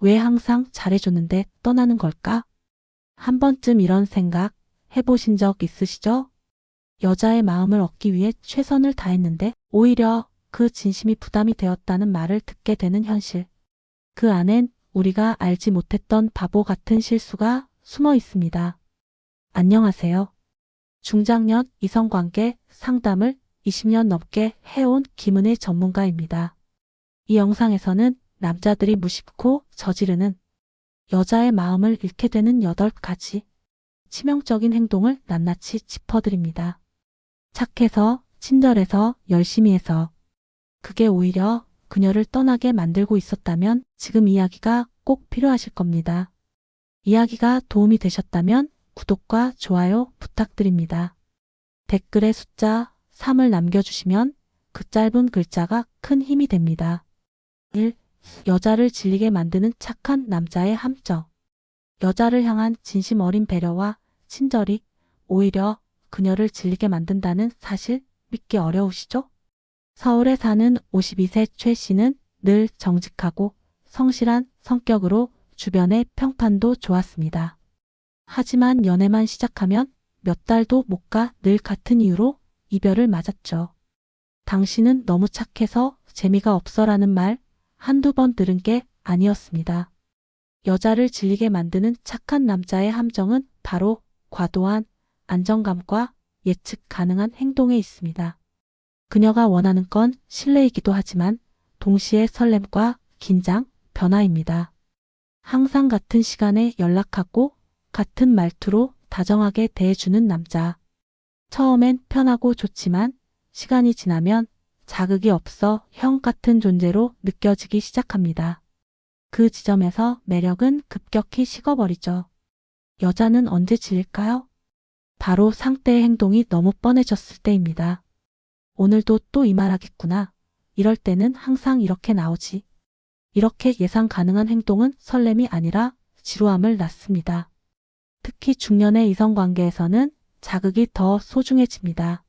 왜 항상 잘해줬는데 떠나는 걸까? 한 번쯤 이런 생각 해보신 적 있으시죠? 여자의 마음을 얻기 위해 최선을 다했는데 오히려 그 진심이 부담이 되었다는 말을 듣게 되는 현실. 그 안엔 우리가 알지 못했던 바보 같은 실수가 숨어 있습니다. 안녕하세요. 중장년 이성관계 상담을 20년 넘게 해온 김은혜 전문가입니다. 이 영상에서는 남자들이 무심코 저지르는 여자의 마음을 잃게 되는 8가지 치명적인 행동을 낱낱이 짚어드립니다. 착해서, 친절해서, 열심히 해서 그게 오히려 그녀를 떠나게 만들고 있었다면 지금 이야기가 꼭 필요하실 겁니다. 이야기가 도움이 되셨다면 구독과 좋아요 부탁드립니다. 댓글에 숫자 3을 남겨주시면 그 짧은 글자가 큰 힘이 됩니다. 1. 여자를 질리게 만드는 착한 남자의 함정. 여자를 향한 진심 어린 배려와 친절이 오히려 그녀를 질리게 만든다는 사실 믿기 어려우시죠? 서울에 사는 52세 최 씨는 늘 정직하고 성실한 성격으로 주변의 평판도 좋았습니다. 하지만 연애만 시작하면 몇 달도 못 가 늘 같은 이유로 이별을 맞았죠. 당신은 너무 착해서 재미가 없어라는 말 한두 번 들은 게 아니었습니다. 여자를 질리게 만드는 착한 남자의 함정은 바로 과도한 안정감과 예측 가능한 행동에 있습니다. 그녀가 원하는 건 신뢰이기도 하지만 동시에 설렘과 긴장, 변화입니다. 항상 같은 시간에 연락하고 같은 말투로 다정하게 대해주는 남자. 처음엔 편하고 좋지만 시간이 지나면 자극이 없어 형 같은 존재로 느껴지기 시작합니다. 그 지점에서 매력은 급격히 식어버리죠. 여자는 언제 질릴까요? 바로 상대의 행동이 너무 뻔해졌을 때입니다. 오늘도 또 이 말하겠구나. 이럴 때는 항상 이렇게 나오지. 이렇게 예상 가능한 행동은 설렘이 아니라 지루함을 낳습니다. 특히 중년의 이성관계에서는 자극이 더 소중해집니다.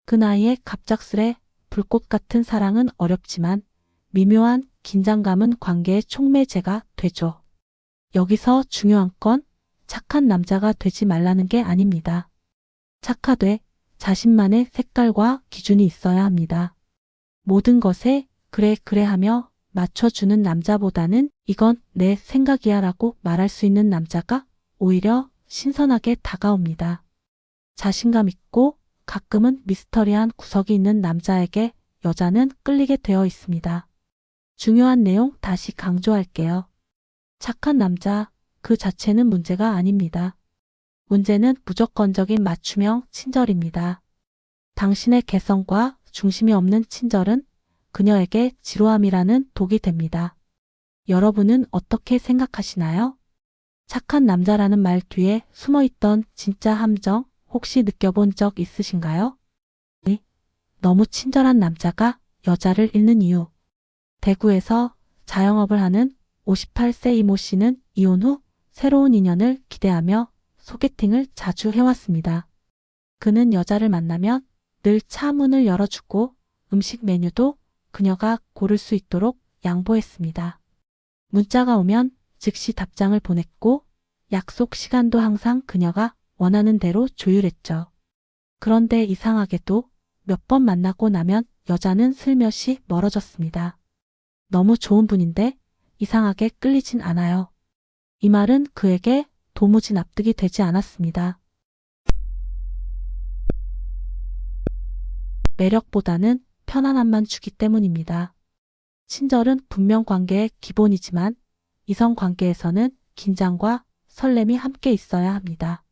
그 나이에 갑작스레 불꽃 같은 사랑은 어렵지만 미묘한 긴장감은 관계의 촉매제가 되죠. 여기서 중요한 건 착한 남자가 되지 말라는 게 아닙니다. 착하되 자신만의 색깔과 기준이 있어야 합니다. 모든 것에 그래 그래 하며 맞춰주는 남자보다는 이건 내 생각이야 라고 말할 수 있는 남자가 오히려 신선하게 다가옵니다. 자신감 있고 가끔은 미스터리한 구석이 있는 남자에게 여자는 끌리게 되어 있습니다. 중요한 내용 다시 강조할게요. 착한 남자 그 자체는 문제가 아닙니다. 문제는 무조건적인 맞춤형 친절입니다. 당신의 개성과 중심이 없는 친절은 그녀에게 지루함이라는 독이 됩니다. 여러분은 어떻게 생각하시나요? 착한 남자라는 말 뒤에 숨어있던 진짜 함정 혹시 느껴본 적 있으신가요? 너무 친절한 남자가 여자를 잃는 이유. 대구에서 자영업을 하는 58세 이모 씨는 이혼 후 새로운 인연을 기대하며 소개팅을 자주 해왔습니다. 그는 여자를 만나면 늘 차 문을 열어주고 음식 메뉴도 그녀가 고를 수 있도록 양보했습니다. 문자가 오면 즉시 답장을 보냈고 약속 시간도 항상 그녀가 원하는 대로 조율했죠. 그런데 이상하게도 몇 번 만나고 나면 여자는 슬며시 멀어졌습니다. 너무 좋은 분인데 이상하게 끌리진 않아요. 이 말은 그에게 도무지 납득이 되지 않았습니다. 매력보다는 편안함만 주기 때문입니다. 친절은 분명 관계의 기본이지만 이성관계에서는 긴장과 설렘이 함께 있어야 합니다.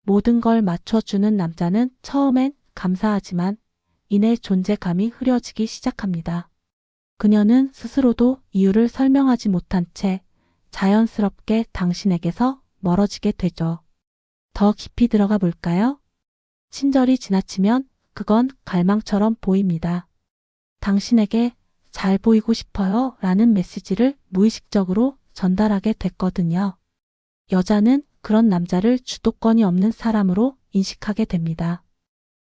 모든 걸 맞춰주는 남자는 처음엔 감사하지만 이내 존재감이 흐려지기 시작합니다. 그녀는 스스로도 이유를 설명하지 못한 채 자연스럽게 당신에게서 멀어지게 되죠. 더 깊이 들어가 볼까요? 친절이 지나치면 그건 갈망처럼 보입니다. 당신에게 잘 보이고 싶어요 라는 메시지를 무의식적으로 전달하게 됐거든요. 여자는 그런 남자를 주도권이 없는 사람으로 인식하게 됩니다.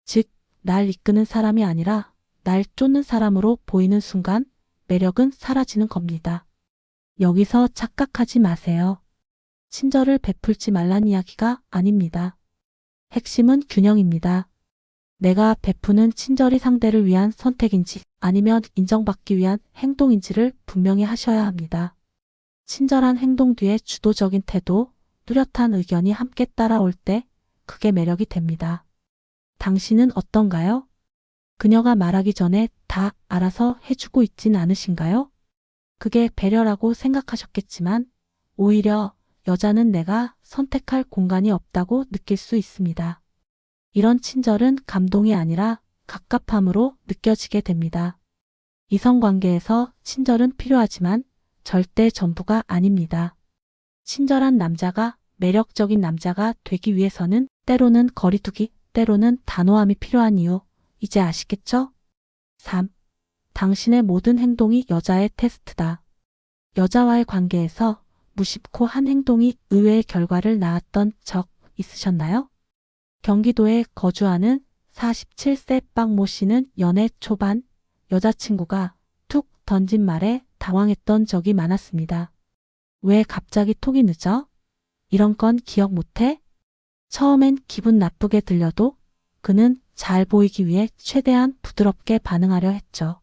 즉, 날 이끄는 사람이 아니라 날 쫓는 사람으로 보이는 순간 매력은 사라지는 겁니다. 여기서 착각하지 마세요. 친절을 베풀지 말란 이야기가 아닙니다. 핵심은 균형입니다. 내가 베푸는 친절이 상대를 위한 선택인지 아니면 인정받기 위한 행동인지를 분명히 하셔야 합니다. 친절한 행동 뒤에 주도적인 태도, 뚜렷한 의견이 함께 따라올 때 그게 매력이 됩니다. 당신은 어떤가요? 그녀가 말하기 전에 다 알아서 해주고 있진 않으신가요? 그게 배려라고 생각하셨겠지만 오히려 여자는 내가 선택할 공간이 없다고 느낄 수 있습니다. 이런 친절은 감동이 아니라 갑갑함으로 느껴지게 됩니다. 이성관계에서 친절은 필요하지만 절대 전부가 아닙니다. 친절한 남자가 매력적인 남자가 되기 위해서는 때로는 거리두기, 때로는 단호함이 필요한 이유, 이제 아시겠죠? 3. 당신의 모든 행동이 여자의 테스트다. 여자와의 관계에서 무심코 한 행동이 의외의 결과를 낳았던 적 있으셨나요? 경기도에 거주하는 47세 박모 씨는 연애 초반 여자친구가 툭 던진 말에 당황했던 적이 많았습니다. 왜 갑자기 톡이 늦어? 이런 건 기억 못해? 처음엔 기분 나쁘게 들려도 그는 잘 보이기 위해 최대한 부드럽게 반응하려 했죠.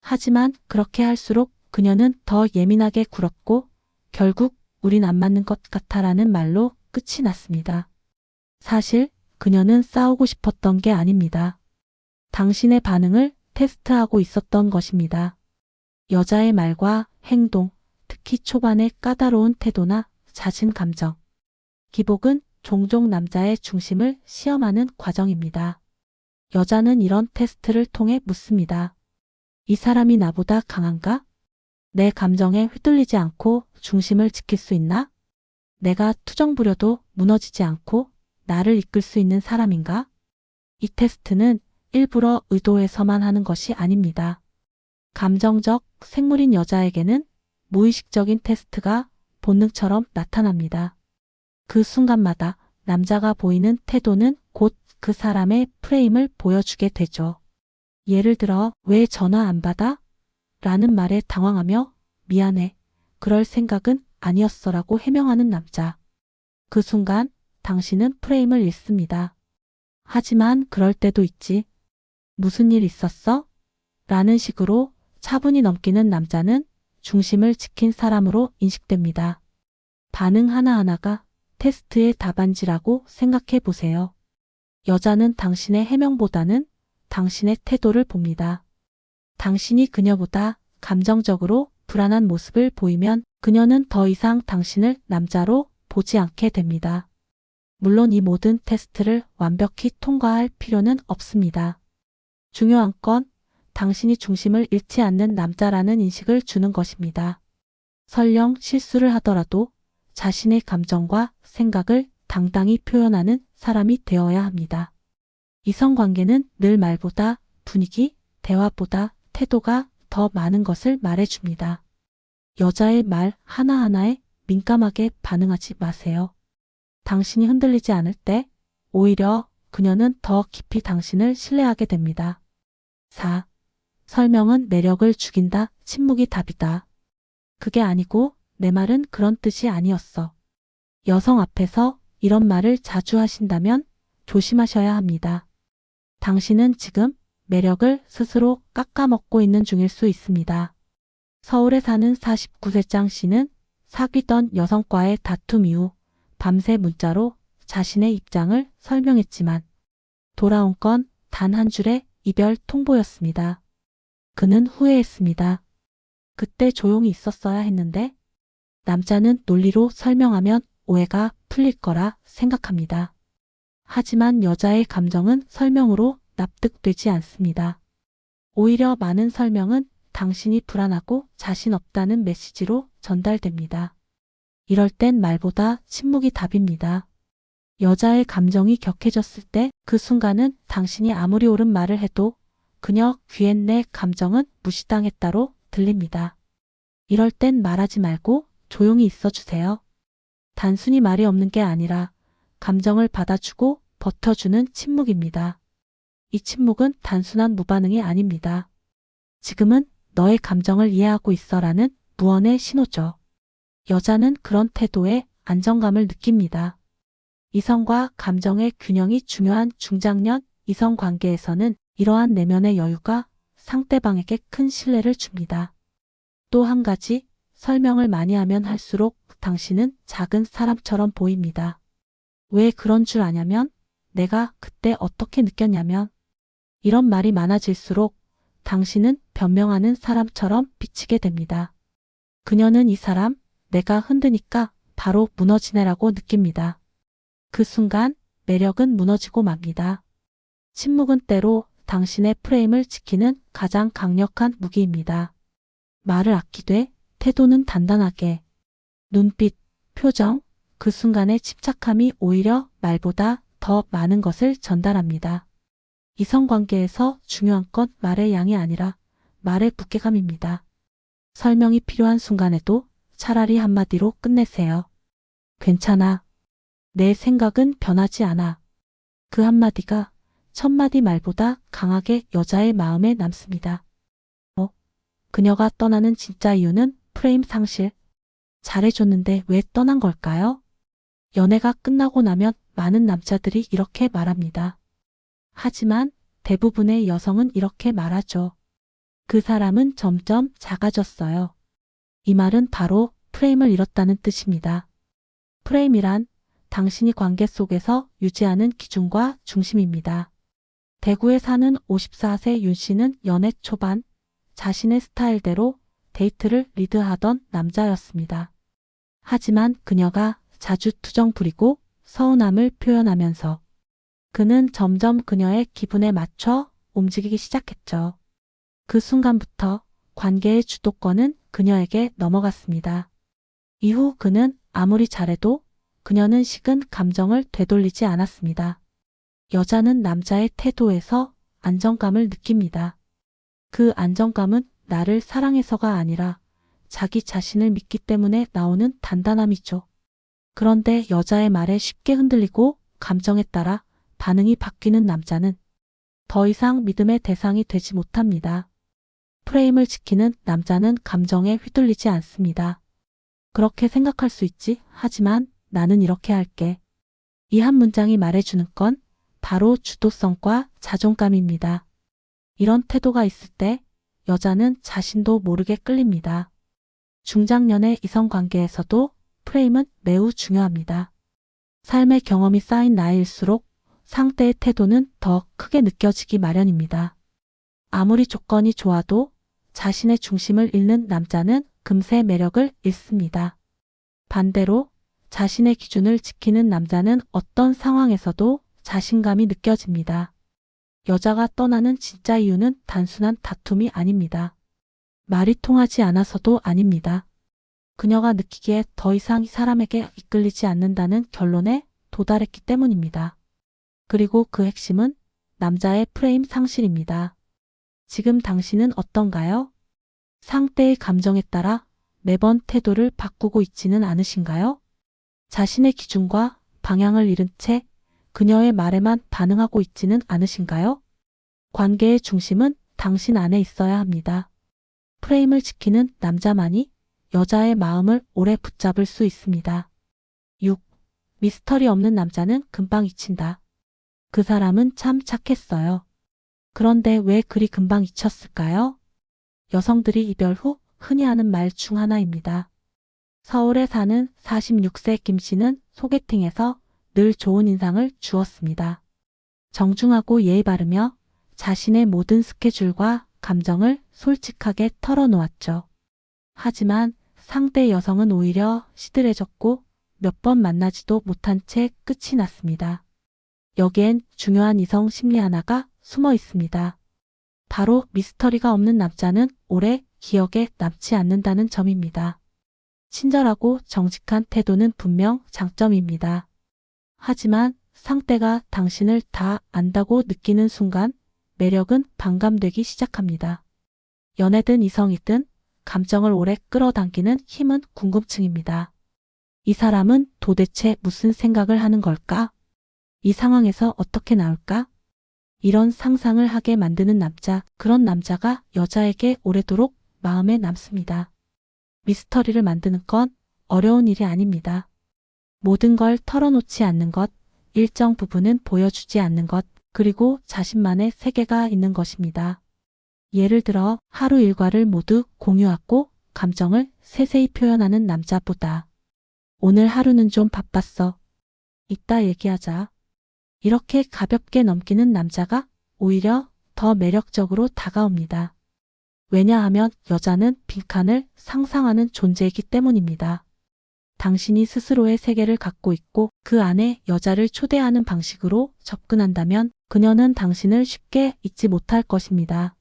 하지만 그렇게 할수록 그녀는 더 예민하게 굴었고 결국 우린 안 맞는 것 같아라는 말로 끝이 났습니다. 사실 그녀는 싸우고 싶었던 게 아닙니다. 당신의 반응을 테스트하고 있었던 것입니다. 여자의 말과 행동, 특히 초반의 까다로운 태도나 잦은 감정. 기복은 종종 남자의 중심을 시험하는 과정입니다. 여자는 이런 테스트를 통해 묻습니다. 이 사람이 나보다 강한가? 내 감정에 휘둘리지 않고 중심을 지킬 수 있나? 내가 투정 부려도 무너지지 않고 나를 이끌 수 있는 사람인가? 이 테스트는 일부러 의도해서만 하는 것이 아닙니다. 감정적 생물인 여자에게는 무의식적인 테스트가 본능처럼 나타납니다. 그 순간마다 남자가 보이는 태도는 곧 그 사람의 프레임을 보여주게 되죠. 예를 들어 왜 전화 안 받아? 라는 말에 당황하며 미안해. 그럴 생각은 아니었어라고 해명하는 남자. 그 순간 당신은 프레임을 잃습니다. 하지만 그럴 때도 있지. 무슨 일 있었어? 라는 식으로 차분히 넘기는 남자는 중심을 지킨 사람으로 인식됩니다. 반응 하나하나가 테스트의 답안지라고 생각해 보세요. 여자는 당신의 해명보다는 당신의 태도를 봅니다. 당신이 그녀보다 감정적으로 불안한 모습을 보이면 그녀는 더 이상 당신을 남자로 보지 않게 됩니다. 물론 이 모든 테스트를 완벽히 통과할 필요는 없습니다. 중요한 건 당신이 중심을 잃지 않는 남자라는 인식을 주는 것입니다. 설령 실수를 하더라도 자신의 감정과 생각을 당당히 표현하는 사람이 되어야 합니다. 이성관계는 늘 말보다 분위기, 대화보다 태도가 더 많은 것을 말해줍니다. 여자의 말 하나하나에 민감하게 반응하지 마세요. 당신이 흔들리지 않을 때 오히려 그녀는 더 깊이 당신을 신뢰하게 됩니다. 4. 설명은 매력을 죽인다. 침묵이 답이다. 그게 아니고 내 말은 그런 뜻이 아니었어. 여성 앞에서 이런 말을 자주 하신다면 조심하셔야 합니다. 당신은 지금 매력을 스스로 깎아먹고 있는 중일 수 있습니다. 서울에 사는 49세 장 씨는 사귀던 여성과의 다툼 이후 밤새 문자로 자신의 입장을 설명했지만 돌아온 건 단 한 줄의 이별 통보였습니다. 그는 후회했습니다. 그때 조용히 있었어야 했는데 남자는 논리로 설명하면 오해가 풀릴 거라 생각합니다. 하지만 여자의 감정은 설명으로 납득되지 않습니다. 오히려 많은 설명은 당신이 불안하고 자신 없다는 메시지로 전달됩니다. 이럴 땐 말보다 침묵이 답입니다. 여자의 감정이 격해졌을 때 그 순간은 당신이 아무리 옳은 말을 해도 그녀 귀엔 내 감정은 무시당했다로 들립니다. 이럴 땐 말하지 말고 조용히 있어주세요. 단순히 말이 없는 게 아니라 감정을 받아주고 버텨주는 침묵입니다. 이 침묵은 단순한 무반응이 아닙니다. 지금은 너의 감정을 이해하고 있어라는 무언의 신호죠. 여자는 그런 태도에 안정감을 느낍니다. 이성과 감정의 균형이 중요한 중장년 이성 관계에서는 이러한 내면의 여유가 상대방에게 큰 신뢰를 줍니다. 또 한 가지, 설명을 많이 하면 할수록 당신은 작은 사람처럼 보입니다. 왜 그런 줄 아냐면, 내가 그때 어떻게 느꼈냐면, 이런 말이 많아질수록 당신은 변명하는 사람처럼 비치게 됩니다. 그녀는 이 사람, 내가 흔드니까 바로 무너지네라고 느낍니다. 그 순간 매력은 무너지고 맙니다. 침묵은 때로 당신의 프레임을 지키는 가장 강력한 무기입니다. 말을 아끼되 태도는 단단하게. 눈빛, 표정, 그 순간의 침착함이 오히려 말보다 더 많은 것을 전달합니다. 이성관계에서 중요한 건 말의 양이 아니라 말의 무게감입니다. 설명이 필요한 순간에도 차라리 한마디로 끝내세요. 괜찮아. 내 생각은 변하지 않아. 그 한마디가 천마디 말보다 강하게 여자의 마음에 남습니다. 그녀가 떠나는 진짜 이유는 프레임 상실. 잘해줬는데 왜 떠난 걸까요? 연애가 끝나고 나면 많은 남자들이 이렇게 말합니다. 하지만 대부분의 여성은 이렇게 말하죠. 그 사람은 점점 작아졌어요. 이 말은 바로 프레임을 잃었다는 뜻입니다. 프레임이란 당신이 관계 속에서 유지하는 기준과 중심입니다. 대구에 사는 54세 윤 씨는 연애 초반 자신의 스타일대로 데이트를 리드하던 남자였습니다. 하지만 그녀가 자주 투정 부리고 서운함을 표현하면서 그는 점점 그녀의 기분에 맞춰 움직이기 시작했죠. 그 순간부터 관계의 주도권은 그녀에게 넘어갔습니다. 이후 그는 아무리 잘해도 그녀는 식은 감정을 되돌리지 않았습니다. 여자는 남자의 태도에서 안정감을 느낍니다. 그 안정감은 나를 사랑해서가 아니라 자기 자신을 믿기 때문에 나오는 단단함이죠. 그런데 여자의 말에 쉽게 흔들리고 감정에 따라 반응이 바뀌는 남자는 더 이상 믿음의 대상이 되지 못합니다. 프레임을 지키는 남자는 감정에 휘둘리지 않습니다. 그렇게 생각할 수 있지. 하지만 나는 이렇게 할게. 이 한 문장이 말해주는 건 바로 주도성과 자존감입니다. 이런 태도가 있을 때 여자는 자신도 모르게 끌립니다. 중장년의 이성관계에서도 프레임은 매우 중요합니다. 삶의 경험이 쌓인 나이일수록 상대의 태도는 더 크게 느껴지기 마련입니다. 아무리 조건이 좋아도 자신의 중심을 잃는 남자는 금세 매력을 잃습니다. 반대로 자신의 기준을 지키는 남자는 어떤 상황에서도 자신감이 느껴집니다. 여자가 떠나는 진짜 이유는 단순한 다툼이 아닙니다. 말이 통하지 않아서도 아닙니다. 그녀가 느끼기에 더 이상 이 사람에게 이끌리지 않는다는 결론에 도달했기 때문입니다. 그리고 그 핵심은 남자의 프레임 상실입니다. 지금 당신은 어떤가요? 상대의 감정에 따라 매번 태도를 바꾸고 있지는 않으신가요? 자신의 기준과 방향을 잃은 채 그녀의 말에만 반응하고 있지는 않으신가요? 관계의 중심은 당신 안에 있어야 합니다. 프레임을 지키는 남자만이 여자의 마음을 오래 붙잡을 수 있습니다. 6. 미스터리 없는 남자는 금방 잊힌다. 그 사람은 참 착했어요. 그런데 왜 그리 금방 잊혔을까요? 여성들이 이별 후 흔히 하는 말 중 하나입니다. 서울에 사는 46세 김 씨는 소개팅에서 늘 좋은 인상을 주었습니다. 정중하고 예의 바르며 자신의 모든 스케줄과 감정을 솔직하게 털어놓았죠. 하지만 상대 여성은 오히려 시들해졌고 몇 번 만나지도 못한 채 끝이 났습니다. 여기엔 중요한 이성 심리 하나가 숨어 있습니다. 바로 미스터리가 없는 남자는 오래 기억에 남지 않는다는 점입니다. 친절하고 정직한 태도는 분명 장점입니다. 하지만 상대가 당신을 다 안다고 느끼는 순간 매력은 반감되기 시작합니다. 연애든 이성이든 감정을 오래 끌어당기는 힘은 궁금증입니다. 이 사람은 도대체 무슨 생각을 하는 걸까? 이 상황에서 어떻게 나올까? 이런 상상을 하게 만드는 남자, 그런 남자가 여자에게 오래도록 마음에 남습니다. 미스터리를 만드는 건 어려운 일이 아닙니다. 모든 걸 털어놓지 않는 것, 일정 부분은 보여주지 않는 것, 그리고 자신만의 세계가 있는 것입니다. 예를 들어 하루 일과를 모두 공유하고 감정을 세세히 표현하는 남자보다 오늘 하루는 좀 바빴어. 이따 얘기하자. 이렇게 가볍게 넘기는 남자가 오히려 더 매력적으로 다가옵니다. 왜냐하면 여자는 빈칸을 상상하는 존재이기 때문입니다. 당신이 스스로의 세계를 갖고 있고 그 안에 여자를 초대하는 방식으로 접근한다면 그녀는 당신을 쉽게 잊지 못할 것입니다.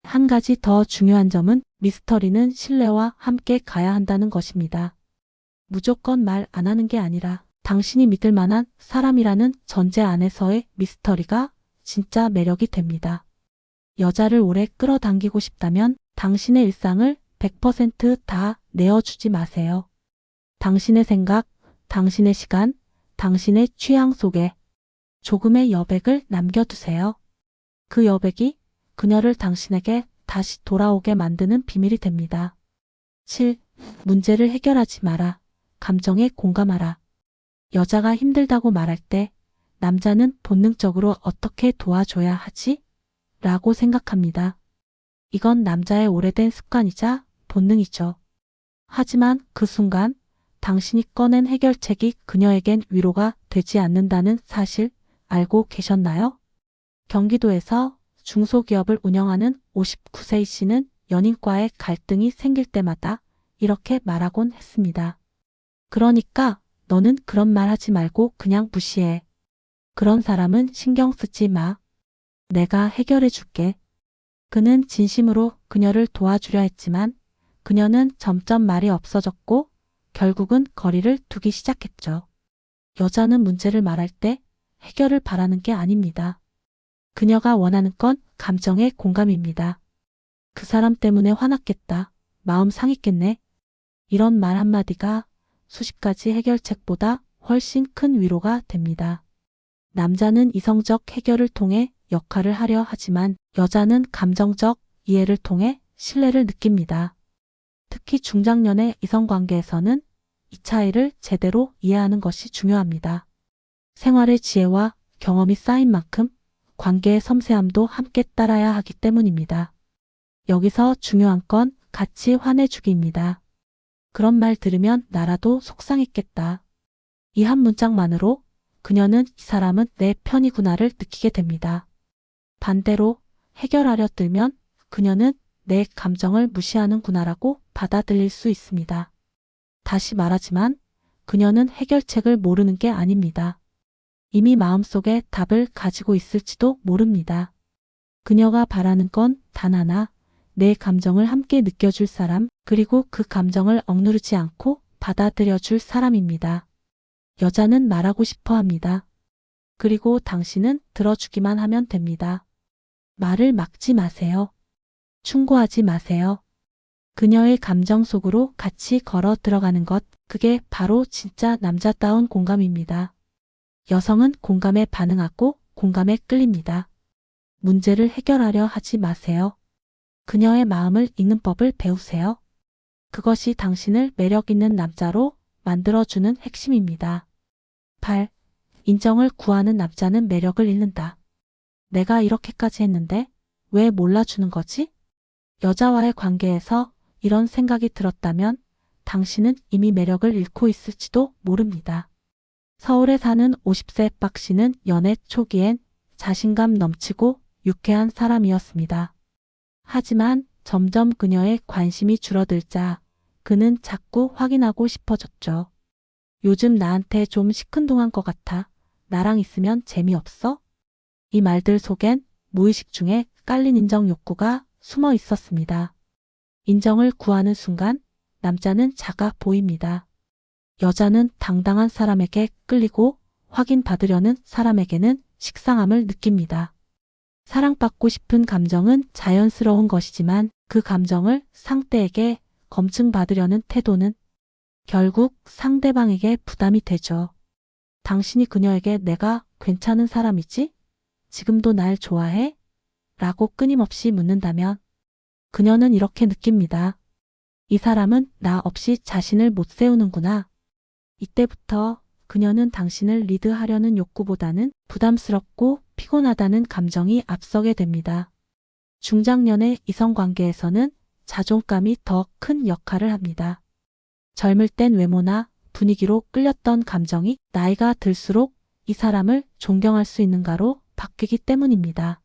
한 가지 더 중요한 점은 미스터리는 신뢰와 함께 가야 한다는 것입니다. 무조건 말 안 하는 게 아니라 당신이 믿을 만한 사람이라는 전제 안에서의 미스터리가 진짜 매력이 됩니다. 여자를 오래 끌어당기고 싶다면 당신의 일상을 100%다 내어주지 마세요. 당신의 생각, 당신의 시간, 당신의 취향 속에 조금의 여백을 남겨두세요. 그 여백이 그녀를 당신에게 다시 돌아오게 만드는 비밀이 됩니다. 7. 문제를 해결하지 마라. 감정에 공감하라. 여자가 힘들다고 말할 때 남자는 본능적으로 어떻게 도와줘야 하지? 라고 생각합니다. 이건 남자의 오래된 습관이자 본능이죠. 하지만 그 순간 당신이 꺼낸 해결책이 그녀에겐 위로가 되지 않는다는 사실 알고 계셨나요? 경기도에서 중소기업을 운영하는 59세의 씨는 연인과의 갈등이 생길 때마다 이렇게 말하곤 했습니다. 그러니까 너는 그런 말 하지 말고 그냥 무시해. 그런 사람은 신경 쓰지 마. 내가 해결해 줄게. 그는 진심으로 그녀를 도와주려 했지만 그녀는 점점 말이 없어졌고 결국은 거리를 두기 시작했죠. 여자는 문제를 말할 때 해결을 바라는 게 아닙니다. 그녀가 원하는 건 감정의 공감입니다. 그 사람 때문에 화났겠다. 마음 상했겠네. 이런 말 한마디가 수십 가지 해결책보다 훨씬 큰 위로가 됩니다. 남자는 이성적 해결을 통해 역할을 하려 하지만 여자는 감정적 이해를 통해 신뢰를 느낍니다. 특히 중장년의 이성관계에서는 이 차이를 제대로 이해하는 것이 중요합니다. 생활의 지혜와 경험이 쌓인 만큼 관계의 섬세함도 함께 따라야 하기 때문입니다. 여기서 중요한 건 같이 화내주기입니다. 그런 말 들으면 나라도 속상했겠다. 이 한 문장만으로 그녀는 이 사람은 내 편이구나를 느끼게 됩니다. 반대로 해결하려 들면 그녀는 내 감정을 무시하는구나라고 받아들일 수 있습니다. 다시 말하지만 그녀는 해결책을 모르는 게 아닙니다. 이미 마음속에 답을 가지고 있을지도 모릅니다. 그녀가 바라는 건 단 하나, 내 감정을 함께 느껴줄 사람, 그리고 그 감정을 억누르지 않고 받아들여줄 사람입니다. 여자는 말하고 싶어 합니다. 그리고 당신은 들어주기만 하면 됩니다. 말을 막지 마세요. 충고하지 마세요. 그녀의 감정 속으로 같이 걸어 들어가는 것, 그게 바로 진짜 남자다운 공감입니다. 여성은 공감에 반응하고 공감에 끌립니다. 문제를 해결하려 하지 마세요. 그녀의 마음을 읽는 법을 배우세요. 그것이 당신을 매력 있는 남자로 만들어주는 핵심입니다. 8. 인정을 구하는 남자는 매력을 잃는다. 내가 이렇게까지 했는데 왜 몰라주는 거지? 여자와의 관계에서 이런 생각이 들었다면 당신은 이미 매력을 잃고 있을지도 모릅니다. 서울에 사는 50세 박 씨는 연애 초기엔 자신감 넘치고 유쾌한 사람이었습니다. 하지만 점점 그녀의 관심이 줄어들자 그는 자꾸 확인하고 싶어졌죠. 요즘 나한테 좀 시큰둥한 것 같아. 나랑 있으면 재미없어? 이 말들 속엔 무의식 중에 깔린 인정 욕구가 숨어 있었습니다. 인정을 구하는 순간 남자는 작아 보입니다. 여자는 당당한 사람에게 끌리고 확인받으려는 사람에게는 식상함을 느낍니다. 사랑받고 싶은 감정은 자연스러운 것이지만 그 감정을 상대에게 검증받으려는 태도는 결국 상대방에게 부담이 되죠. 당신이 그녀에게 내가 괜찮은 사람이지? 지금도 날 좋아해? 라고 끊임없이 묻는다면 그녀는 이렇게 느낍니다. 이 사람은 나 없이 자신을 못 세우는구나. 이때부터 그녀는 당신을 리드하려는 욕구보다는 부담스럽고 피곤하다는 감정이 앞서게 됩니다. 중장년의 이성관계에서는 자존감이 더 큰 역할을 합니다. 젊을 땐 외모나 분위기로 끌렸던 감정이 나이가 들수록 이 사람을 존경할 수 있는가로 바뀌기 때문입니다.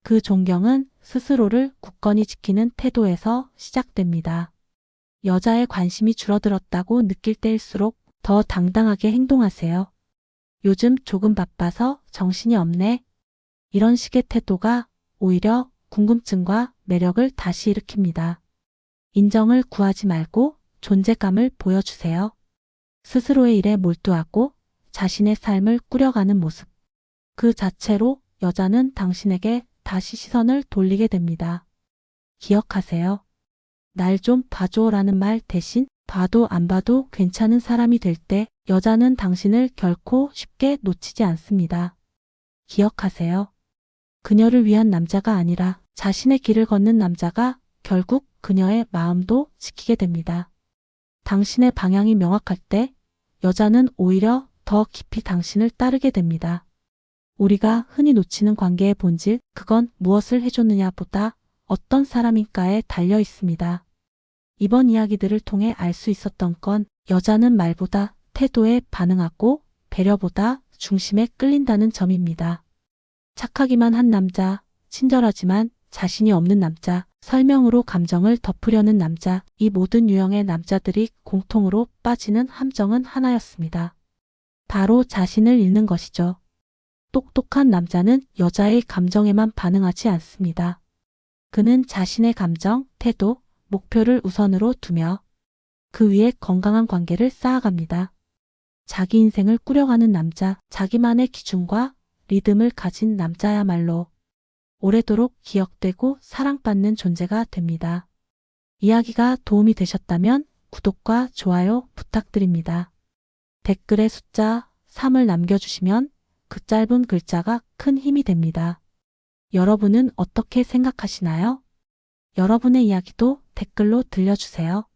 그 존경은 스스로를 굳건히 지키는 태도에서 시작됩니다. 여자의 관심이 줄어들었다고 느낄 때일수록 더 당당하게 행동하세요. 요즘 조금 바빠서 정신이 없네. 이런 식의 태도가 오히려 궁금증과 매력을 다시 일으킵니다. 인정을 구하지 말고 존재감을 보여주세요. 스스로의 일에 몰두하고 자신의 삶을 꾸려가는 모습. 그 자체로 여자는 당신에게 다시 시선을 돌리게 됩니다. 기억하세요. 날 좀 봐줘라는 말 대신 봐도 안 봐도 괜찮은 사람이 될 때 여자는 당신을 결코 쉽게 놓치지 않습니다. 기억하세요. 그녀를 위한 남자가 아니라 자신의 길을 걷는 남자가 결국 그녀의 마음도 지키게 됩니다. 당신의 방향이 명확할 때 여자는 오히려 더 깊이 당신을 따르게 됩니다. 우리가 흔히 놓치는 관계의 본질, 그건 무엇을 해줬느냐보다 어떤 사람인가에 달려 있습니다. 이번 이야기들을 통해 알 수 있었던 건 여자는 말보다 태도에 반응하고 배려보다 중심에 끌린다는 점입니다. 착하기만 한 남자, 친절하지만 자신이 없는 남자, 설명으로 감정을 덮으려는 남자, 이 모든 유형의 남자들이 공통으로 빠지는 함정은 하나였습니다. 바로 자신을 잃는 것이죠. 똑똑한 남자는 여자의 감정에만 반응하지 않습니다. 그는 자신의 감정, 태도, 목표를 우선으로 두며 그 위에 건강한 관계를 쌓아갑니다. 자기 인생을 꾸려가는 남자, 자기만의 기준과 리듬을 가진 남자야말로 오래도록 기억되고 사랑받는 존재가 됩니다. 이야기가 도움이 되셨다면 구독과 좋아요 부탁드립니다. 댓글에 숫자 3을 남겨주시면 그 짧은 글자가 큰 힘이 됩니다. 여러분은 어떻게 생각하시나요? 여러분의 이야기도 댓글로 들려주세요.